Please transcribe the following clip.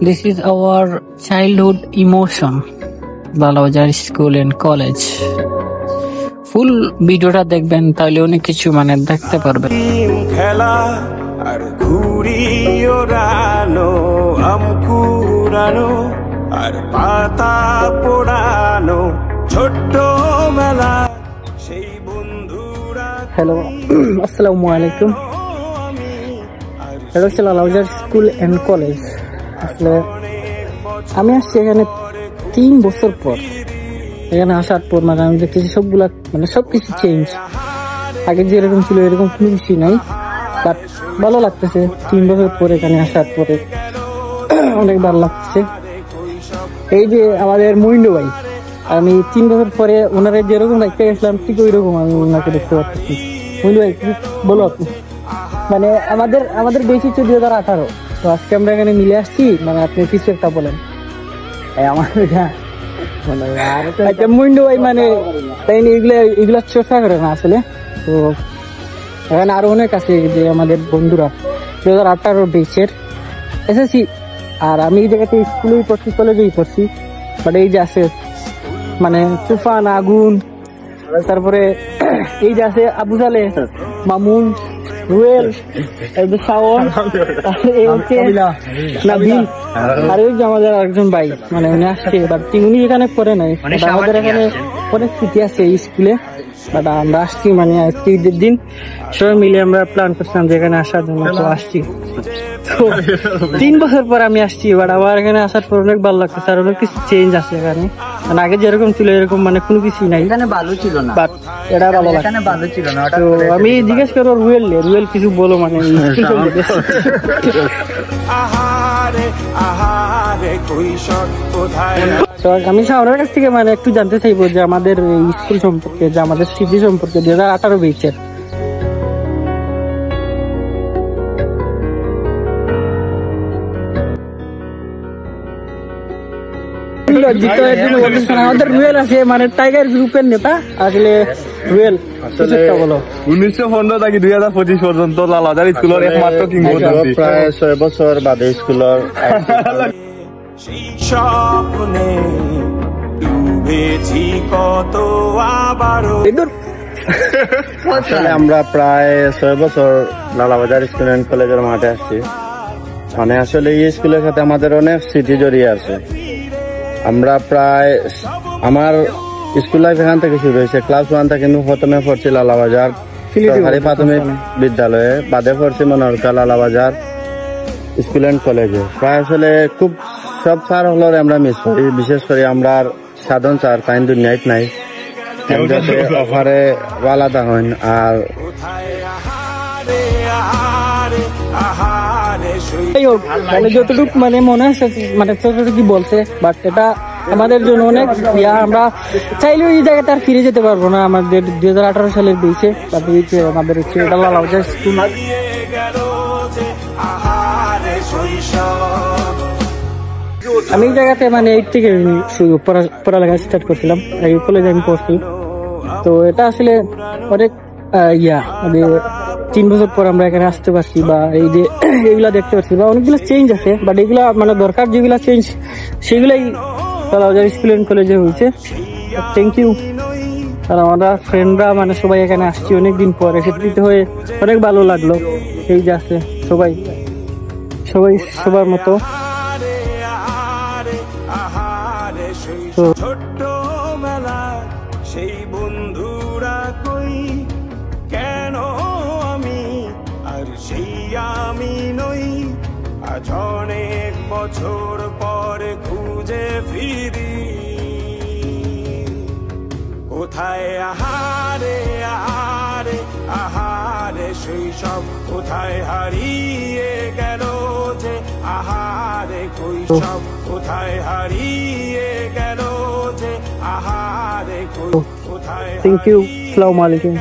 This is our childhood emotion, Lalabazar school and college. Full ভিডিওটা দেখবেন তাহলে অনেক কিছু মানে দেখতে পারবেন। খেলা আর ঘুড়ি ওড়ানো, আম কুড়ানো আর পাতা পোড়ানো, ছোট্ট মেলা সেই বন্ধুরা। হ্যালো, আসসালামু আলাইকুম। এটা হচ্ছে লালাবাজার স্কুল এন্ড কলেজ। আসলে আমি আসছি এখানে 3 বছর পর। এখানে আসার পর মানে আমি দেখতেছি সবগুলা মানে সবকিছু চেঞ্জ। আগে যেরকম ছিল এরকম কোনো কিছু নাই, বাট ভালো লাগতেছে 3 বছর পর এখানে আসার পরে অনেক ভালো লাগতেছে। এই যে আমাদের মইন্ডু ভাই, আমি 3 বছর পরে ওনারা যেরকম দেখতে গেছিলাম ঠিক ওই রকম আমি ওনাকে দেখতে পাচ্ছি। মইন্ডু ভাই বলো আপনি, মানে আমাদের বেশি হচ্ছে 2018, তো আজকে আমরা এখানে মিলে আসছি, মানে আপনি কিছু একটা বলেন। আচ্ছা মইন্ডু ভাই, মানে তাই এগুলা চর্চা করে না আসলে, তো এখানে আরো অনেক আছে যে আমাদের বন্ধুরা 2018 বেচের এসেছি। আর আমি এই জায়গাতে স্কুলেই পড়ছি, কলেজেই পড়ছি, বাট এই যে আছে মানে তুফান, আগুন, তারপরে এই যে আছে আবু সালে, মামুন, রুয়েল, শাওন, নাবিল, আর ওই যে আমাদের আরেকজন ভাই, মানে উনি আসছে, বাট উনি এখানে পড়ে নাই। আমাদের এখানে অনেক স্মৃতি আছে এই স্কুলে, বাট আমরা আসছি মানে আজকে ঈদের দিন সবাই মিলে আমরা প্ল্যান করছিলাম যে এখানে আসার জন্য, তো আসছি। তো 3 বছর পর আমি আসছি, বাট আবার এখানে আসার পর অনেক ভালো লাগতেছে, আর অনেক কিছু চেঞ্জ আছে এখানে। মানে আগে যেরকম ছিল এরকম মানে কোনো কিছু নাই, এখানে ভালো ছিল না, বাট এটা ভালো লাগে। এখানে ভালো ছিল না। তো আমি জিজ্ঞেস করবো রুয়েল কিছু বলো, মানে আমি শাওনের কাছ থেকে মানে একটু জানতে চাইবো যে আমাদের স্কুল সম্পর্কে, যে আমাদের স্মৃতি সম্পর্কে 2018 বেচের। আমাদের রুয়েল আছে, মানে টাইগার গ্রুপের নেতা। আসলে রুয়েল বলো, 1915 থেকে 2025 পর্যন্ত লালাবাজার স্কুলের একমাত্র কিংবদন্তি। প্রায় 6 বছর বাদে স্কুলের স্বপ্নে ডুবেছি কত আবারও। আসলে আমরা প্রায় 6 বছর লালাবাজার স্কুল এন্ড কলেজের মাঠে আসছি। মানে আসলে এই স্কুলের সাথে আমাদের অনেক স্মৃতি জড়িয়ে আছে। আমরা প্রায় আমার স্কুল লাইফ এখান থেকে শুরু হয়েছে। ক্লাস 1 থেকে কিন্তু প্রথমে পড়ছি লালাবাজার সরকারি প্রাথমিক বিদ্যালয়ে, বাদে পড়ছি মনোহরকা লালাবাজার স্কুল এন্ড কলেজে। প্রায় আসলে খুব সব স্যার হলো আমরা মিস করি, বিশেষ করে আমরা সাধারণ স্যার পাইন দুনিয়ায় নাই, অফারে আলাদা হন। আর মানে যতটুকু মানে মনে আছে মানে যতটুকু বলছে, বাট এটা আমাদের জন্য অনেক আমরা চাইলেও এই জায়গাতে আর ফিরে যেতে পারবো না। আমাদের 2018 সালের বেশে আমাদের হচ্ছে এটা লালাবাজার স্কুল। আমি এই জায়গাতে মানে 8 থেকে পড়ালেখা স্টার্ট করছিলাম, এই কলেজে আমি পড়ছি। তো এটা আসলে অনেক মানে 3 বছর পর আমরা এখানে আসতে পারছি, বা এই যে এগুলা দেখতে পাচ্ছি, বা অনেকগুলো চেঞ্জ আছে, বাট এগুলা মানে দরকার যেগুলা চেঞ্জ সেগুলাই লালাবাজার স্কুল এন্ড কলেজে হয়েছে। Thank you. আর আমরা ফ্রেন্ডরা মানে সবাই এখানে আসছি অনেকদিন পর, একত্রিত হয়ে অনেক ভালো লাগলো। এই যে আছে সবাই সবার মতো। ছোট্ট মেলা সেই বন্ধুরা কই, কেন আমি আর সেই আমি নই। আজ অনেক বছর পরে খুঁজে ফিরি, কোথায় আহারে আহারে আহারে শৈশব, কোথায় হারিয়ে গেল যে আহারে কৈশব, কোথায় হারিয়ে গেল যে আহারে, কোথায়। থ্যাংক ইউ, আসসালামু আলাইকুম।